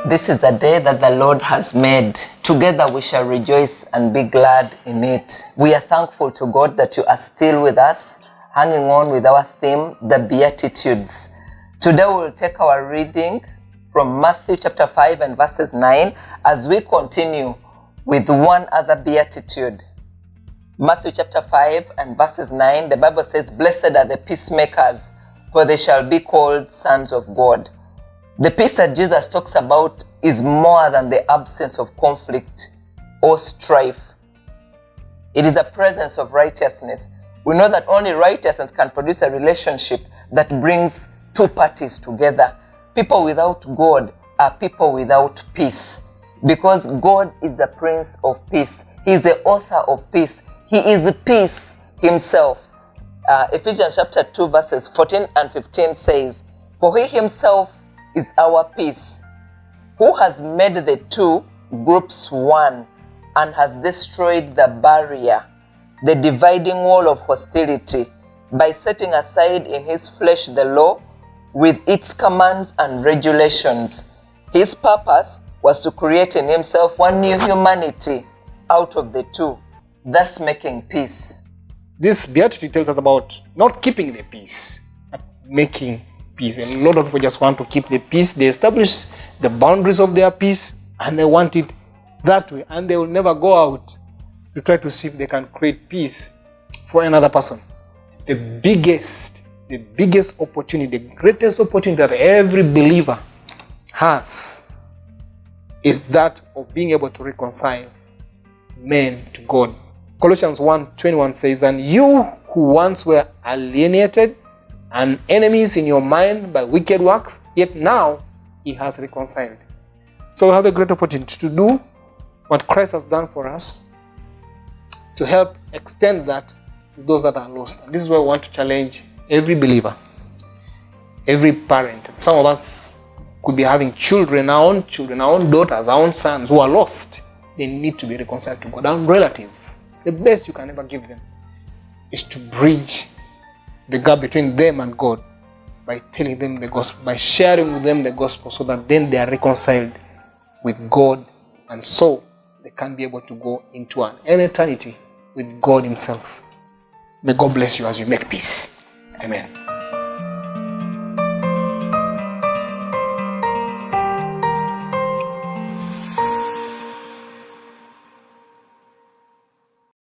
This is the day that the Lord has made. Together we shall rejoice and be glad in it. We are thankful to God that you are still with us, hanging on with our theme, the Beatitudes. Today we will take our reading from Matthew chapter 5 and verses 9 as we continue with one other Beatitude. Matthew chapter 5 and verses 9, the Bible says, "Blessed are the peacemakers, for they shall be called sons of God." The peace that Jesus talks about is more than the absence of conflict or strife. It is a presence of righteousness. We know that only righteousness can produce a relationship that brings two parties together. People without God are people without peace, because God is the Prince of Peace. He is the author of peace. He is peace himself. Ephesians chapter 2 verses 14 and 15 says, "For he himself is our peace, who has made the two groups one and has destroyed the barrier, the dividing wall of hostility, by setting aside in his flesh the law with its commands and regulations." His purpose was to create in himself one new humanity out of the two, thus making peace. This beatitude tells us about not keeping the peace, but making peace. A lot of people just want to keep the peace. They establish the boundaries of their peace and they want it that way, and they will never go out to try to see if they can create peace for another person. The biggest opportunity, the greatest opportunity that every believer has is that of being able to reconcile men to God. Colossians 1:21 says, "And you who once were alienated and enemies in your mind by wicked works, yet now he has reconciled." So we have a great opportunity to do what Christ has done for us, to help extend that to those that are lost. And this is why we want to challenge every believer, every parent. Some of us could be having children, our own daughters, our own sons who are lost. They need to be reconciled to God. Our relatives, the best you can ever give them is to bridge the gap between them and God by telling them the gospel, by sharing with them the gospel, so that then they are reconciled with God, and so they can be able to go into an eternity with God himself. May God bless you as you make peace. Amen.